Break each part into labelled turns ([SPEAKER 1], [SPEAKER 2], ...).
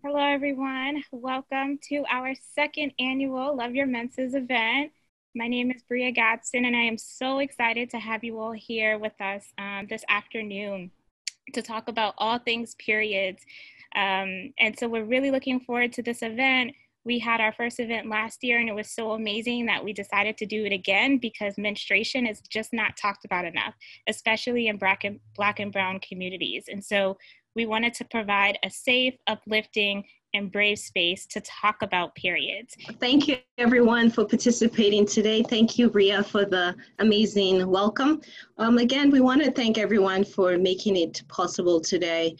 [SPEAKER 1] Hello, everyone. Welcome to our second annual Love Your Menses event. My name is BRIA GADSDEN, and I am so excited to have you all here with us this afternoon to talk about all things periods. And so we're really looking forward to this event. We had our first event last year, and it was so amazing that we decided to do it again because menstruation is just not talked about enough, especially in Black and Brown communities. And so we wanted to provide a safe, uplifting, and brave space to talk about periods.
[SPEAKER 2] Thank you everyone for participating today. Thank you, Ria, for the amazing welcome. Again, we want to thank everyone for making it possible today.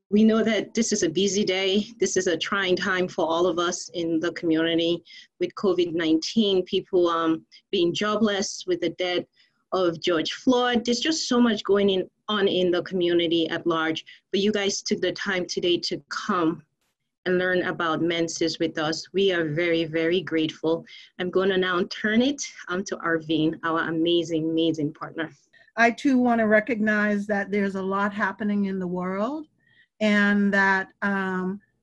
[SPEAKER 2] We know that this is a busy day. This is a trying time for all of us in the community with COVID-19, people being jobless, with the death of George Floyd. There's just so much going on in the community at large, but you guys took the time today to come and learn about Menses with us. We are very, very grateful. I'm going to now turn it to Arvine, our amazing, amazing partner.
[SPEAKER 3] I too want to recognize that there's a lot happening in the world, and that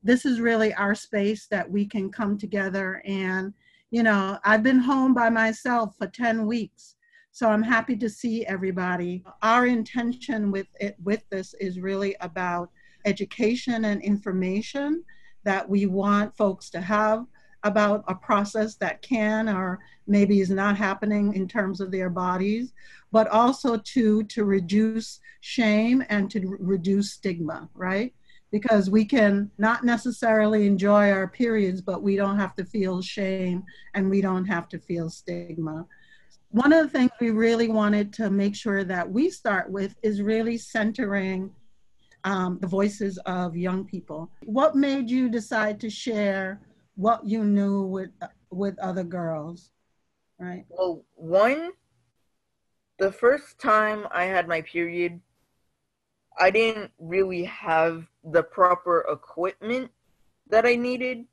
[SPEAKER 3] this is really our space that we can come together. And, you know, I've been home by myself for 10 weeks. So I'm happy to see everybody. Our intention with this is really about education and information that we want folks to have about a process that can or maybe is not happening in terms of their bodies, but also to reduce shame and to reduce stigma, right? Because we can not necessarily enjoy our periods, but we don't have to feel shame and we don't have to feel stigma. One of the things we really wanted to make sure that we start with is really centering the voices of young people. What made you decide to share what you knew with other girls, right?
[SPEAKER 4] Well, the first time I had my period, I didn't really have the proper equipment that I needed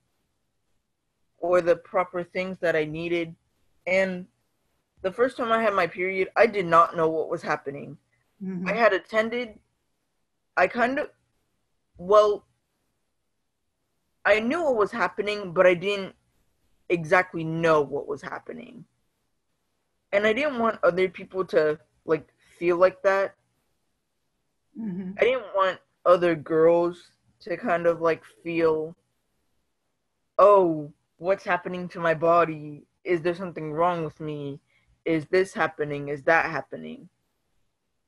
[SPEAKER 4] or the proper things that I needed. And the first time I had my period, I did not know what was happening. Mm-hmm. I had attended, I knew what was happening, but I didn't exactly know what was happening. And I didn't want other people to, feel like that. Mm-hmm. I didn't want other girls to feel, oh, what's happening to my body? Is there something wrong with me? Is this happening? Is that happening?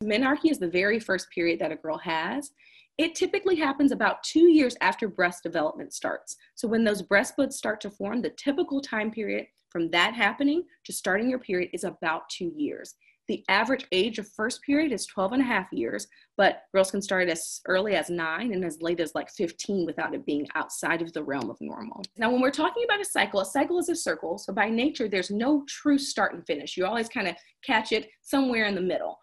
[SPEAKER 5] Menarche is the very first period that a girl has. It typically happens about 2 years after breast development starts. So when those breast buds start to form, the typical time period from that happening to starting your period is about 2 years. The average age of first period is 12 and a half years, but girls can start as early as 9 and as late as 15 without it being outside of the realm of normal. Now, when we're talking about a cycle is a circle. So by nature, there's no true start and finish. You always kind of catch it somewhere in the middle.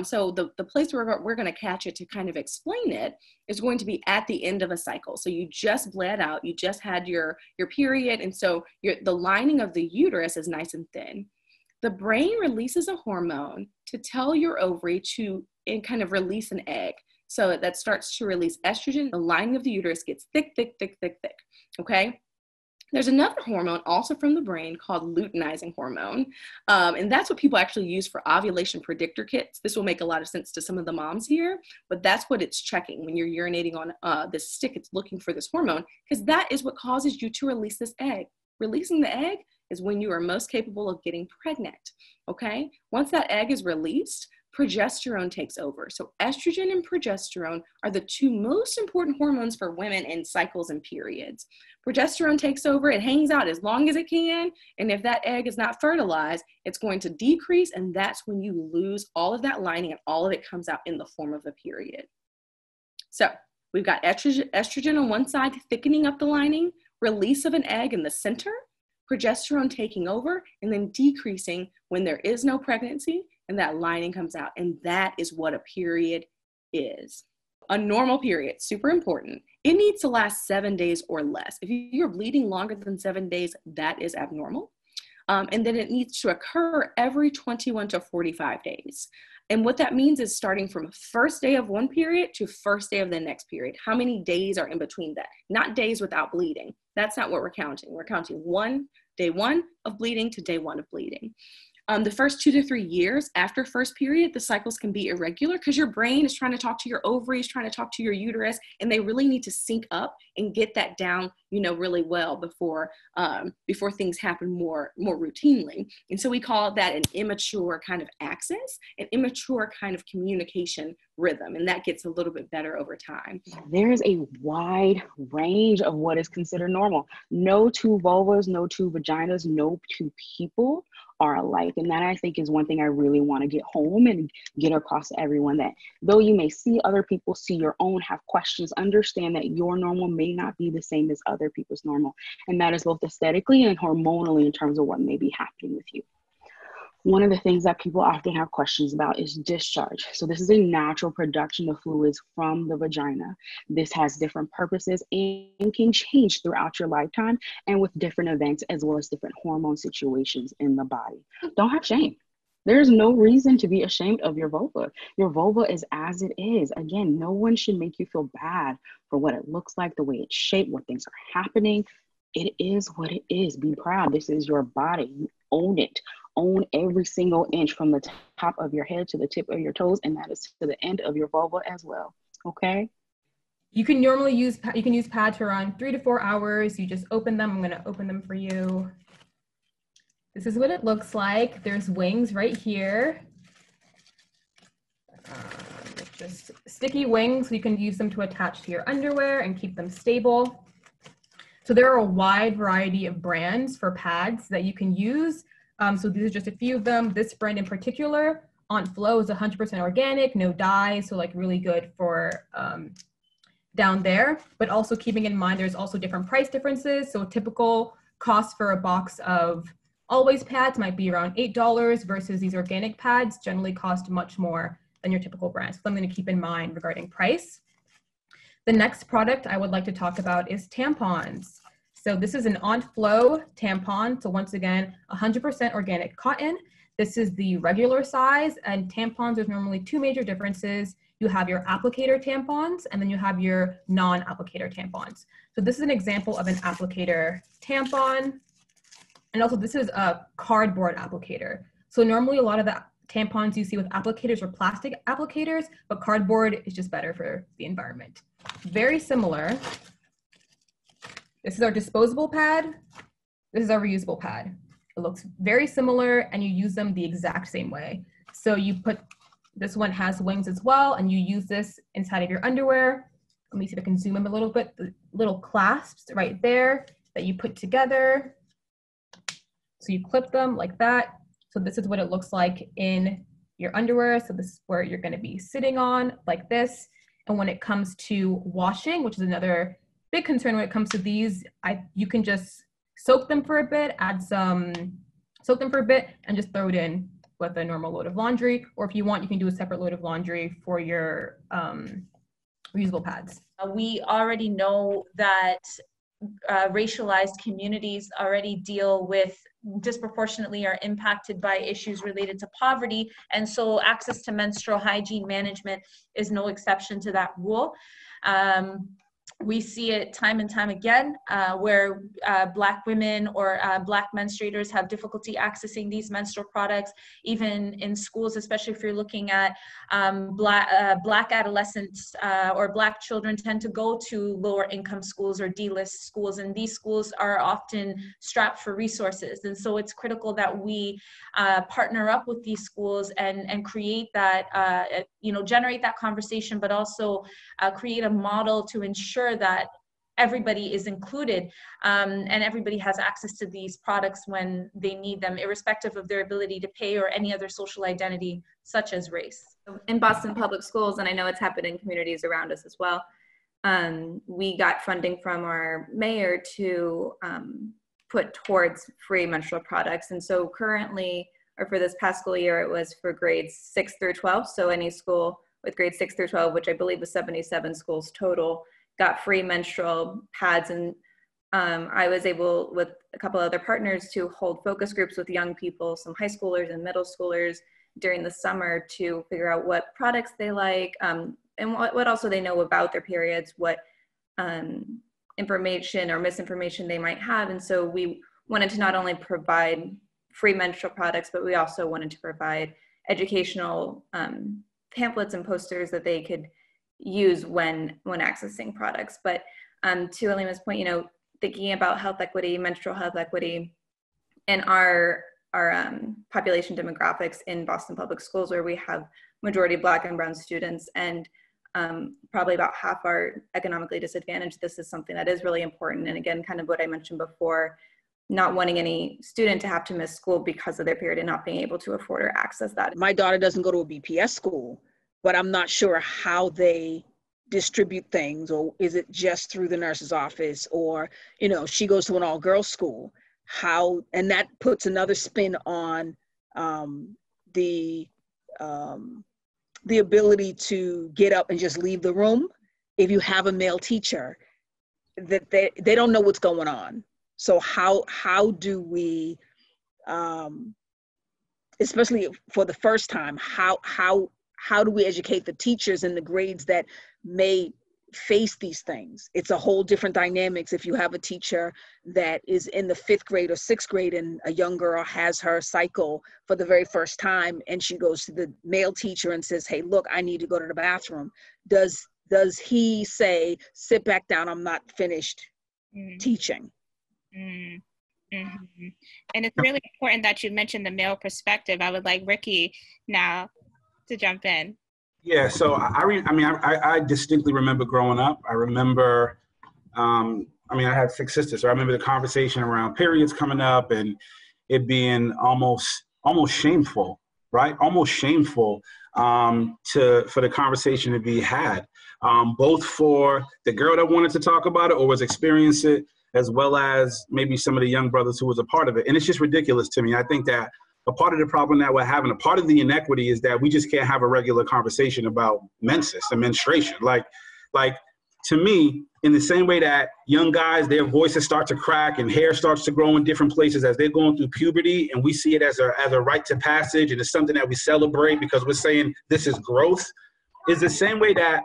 [SPEAKER 5] So the place where we're going to catch it to kind of explain it is going to be at the end of a cycle. So you just bled out, you just had your period, and so the lining of the uterus is nice and thin. The brain releases a hormone to tell your ovary to kind of release an egg. So that starts to release estrogen. The lining of the uterus gets thick, thick, thick, thick, thick, okay? There's another hormone also from the brain called luteinizing hormone. And that's what people actually use for ovulation predictor kits. This will make a lot of sense to some of the moms here, but that's what it's checking. When you're urinating on this stick, it's looking for this hormone because that is what causes you to release this egg. Releasing the egg is when you are most capable of getting pregnant, okay? Once that egg is released, progesterone takes over. So estrogen and progesterone are the two most important hormones for women in cycles and periods. Progesterone takes over, it hangs out as long as it can, and if that egg is not fertilized, it's going to decrease, and that's when you lose all of that lining and all of it comes out in the form of a period. So we've got estrogen on one side thickening up the lining, release of an egg in the center, progesterone taking over, and then decreasing when there is no pregnancy and that lining comes out. And that is what a period is. A normal period, super important. It needs to last 7 days or less. If you're bleeding longer than 7 days, that is abnormal. And then it needs to occur every 21 to 45 days. And what that means is starting from first day of one period to first day of the next period. How many days are in between that? Not days without bleeding. That's not what we're counting. We're counting day one of bleeding to day one of bleeding. The first 2 to 3 years after first period, the cycles can be irregular because your brain is trying to talk to your ovaries, trying to talk to your uterus, and they really need to sync up and get that down, really well before things happen more routinely. And so we call that an immature kind of axis, an immature kind of communication rhythm, and that gets a little bit better over time.
[SPEAKER 6] There's a wide range of what is considered normal. No two vulvas, no two vaginas, no two people are alike. And that, I think, is one thing I really want to get home and get across to everyone, that though you may see other people, see your own, have questions, understand that your normal may not be the same as other people's normal. And that is both aesthetically and hormonally in terms of what may be happening with you. One of the things that people often have questions about is discharge. So this is a natural production of fluids from the vagina. This has different purposes and can change throughout your lifetime and with different events as well as different hormone situations in the body. Don't have shame. There's no reason to be ashamed of your vulva. Your vulva is as it is. Again, no one should make you feel bad for what it looks like, the way it's shaped, what things are happening. It is what it is. Be proud. This is your body. You own it. Own every single inch from the top of your head to the tip of your toes, and that is to the end of your vulva as well. Okay?
[SPEAKER 7] You can normally use pads for around 3 to 4 hours. You just open them. I'm going to open them for you. This is what it looks like. There's wings right here. Just sticky wings. So you can use them to attach to your underwear and keep them stable. So there are a wide variety of brands for pads that you can use. So these are just a few of them. This brand in particular, On Flow, is 100% organic, no dyes, so like really good for down there. But also keeping in mind there's also different price differences. So typical cost for a box of Always pads might be around $8 versus these organic pads generally cost much more than your typical brand. So something to keep in mind regarding price. The next product I would like to talk about is tampons. So this is an On Flow tampon. So once again, 100% organic cotton. This is the regular size, and tampons, there's normally 2 major differences. You have your applicator tampons, and then you have your non-applicator tampons. So this is an example of an applicator tampon. And also this is a cardboard applicator. So normally a lot of the tampons you see with applicators are plastic applicators, but cardboard is just better for the environment. Very similar. This is our disposable pad. This is our reusable pad. It looks very similar and you use them the exact same way. So you put, this one has wings as well, and you use this inside of your underwear. Let me see if I can zoom in a little bit. The little clasps right there that you put together. So you clip them like that. So this is what it looks like in your underwear. So this is where you're going to be sitting on like this. And when it comes to washing, which is another big concern when it comes to these, you can just soak them for a bit, soak them for a bit and just throw it in with a normal load of laundry. Or if you want, you can do a separate load of laundry for your reusable pads.
[SPEAKER 8] We already know that racialized communities already deal with, disproportionately are impacted by issues related to poverty. And so access to menstrual hygiene management is no exception to that rule. We see it time and time again where Black women or Black menstruators have difficulty accessing these menstrual products, even in schools, especially if you're looking at Black adolescents or Black children tend to go to lower income schools or D-list schools, and these schools are often strapped for resources. And so it's critical that we partner up with these schools and create that, generate that conversation, but also create a model to ensure that everybody is included and everybody has access to these products when they need them, irrespective of their ability to pay or any other social identity, such as race.
[SPEAKER 9] In Boston Public Schools, and I know it's happened in communities around us as well, we got funding from our mayor to put towards free menstrual products. And so currently, or for this past school year, it was for grades 6 through 12. So any school with grades 6 through 12, which I believe was 77 schools total, got free menstrual pads. And I was able, with a couple other partners, to hold focus groups with young people, some high schoolers and middle schoolers during the summer, to figure out what products they like, and what also they know about their periods, what information or misinformation they might have. And so we wanted to not only provide free menstrual products, but we also wanted to provide educational pamphlets and posters that they could use when accessing products. But to Alima's point, you know, thinking about health equity, menstrual health equity, and our population demographics in Boston Public Schools, where we have majority Black and brown students, and probably about half are economically disadvantaged, this is something that is really important. And again, kind of what I mentioned before, not wanting any student to have to miss school because of their period and not being able to afford or access that.
[SPEAKER 10] My daughter doesn't go to a BPS school, but I'm not sure how they distribute things, or is it just through the nurse's office, or, you know, she goes to an all-girls school, how, and that puts another spin on the ability to get up and just leave the room. If you have a male teacher, that they don't know what's going on. So how do we, especially for the first time, how do we educate the teachers in the grades that may face these things? It's a whole different dynamics if you have a teacher that is in the 5th grade or 6th grade and a young girl has her cycle for the very first time, and she goes to the male teacher and says, hey, look, I need to go to the bathroom. Does he say, sit back down, I'm not finished teaching?
[SPEAKER 1] Mm-hmm. And it's really important that you mentioned the male perspective. I would like Ricky now to jump in.
[SPEAKER 11] Yeah, so I distinctly remember growing up. I remember, I had 6 sisters, so I remember the conversation around periods coming up and it being almost shameful, right? Almost shameful for the conversation to be had, both for the girl that wanted to talk about it or was experiencing it, as well as maybe some of the young brothers who was a part of it. And it's just ridiculous to me. I think that a part of the problem that we're having, a part of the inequity, is that we just can't have a regular conversation about menses and menstruation. Like to me, in the same way that young guys, their voices start to crack and hair starts to grow in different places as they're going through puberty, and we see it as a rite to passage, and it's something that we celebrate because we're saying this is growth, is the same way that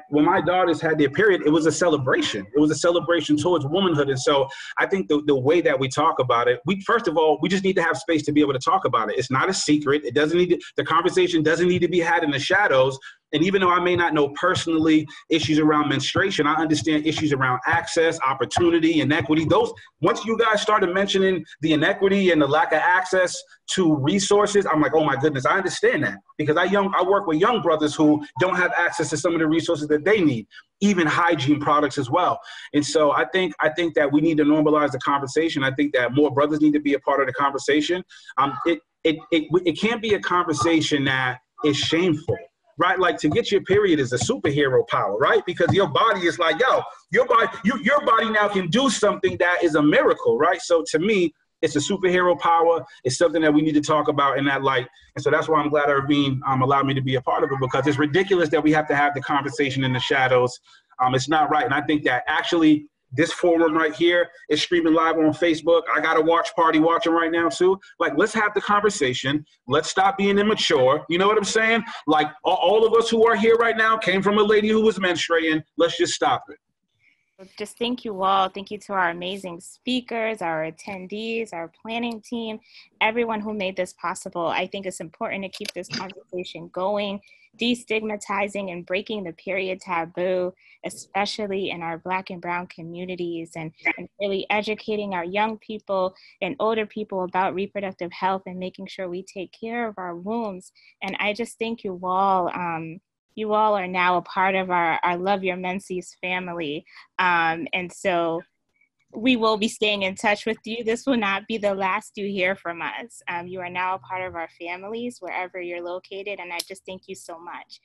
[SPEAKER 11] when my daughters had their period, it was a celebration. It was a celebration towards womanhood. And so I think the way that we talk about it, first of all, we just need to have space to be able to talk about it. It's not a secret. It doesn't need the conversation doesn't need to be had in the shadows. And even though I may not know personally issues around menstruation, I understand issues around access, opportunity, inequity. Those, once you guys started mentioning the inequity and the lack of access to resources, I'm like, oh my goodness, I understand that. Because I work with young brothers who don't have access to some of the resources that they need, even hygiene products as well. And so I think that we need to normalize the conversation. I think that more brothers need to be a part of the conversation. It can't be a conversation that is shameful. Right, like to get your period is a superhero power, right? Because your body is like, yo, your body now can do something that is a miracle, right? So to me, it's a superhero power. It's something that we need to talk about in that light. And so that's why I'm glad Irvine allowed me to be a part of it, because it's ridiculous that we have to have the conversation in the shadows. It's not right. And I think that actually this forum right here is streaming live on Facebook. I got a watch party watching right now too. Like, let's have the conversation. Let's stop being immature. You know what I'm saying? Like, all of us who are here right now came from a lady who was menstruating. Let's just stop it.
[SPEAKER 1] Just thank you all. Thank you to our amazing speakers, our attendees, our planning team, everyone who made this possible. I think it's important to keep this conversation going, destigmatizing and breaking the period taboo, especially in our Black and brown communities, and really educating our young people and older people about reproductive health and making sure we take care of our wombs. And I just thank you all. You all are now a part of our Love Your Menses family. And so we will be staying in touch with you. This will not be the last you hear from us. You are now a part of our families wherever you're located. And I just thank you so much.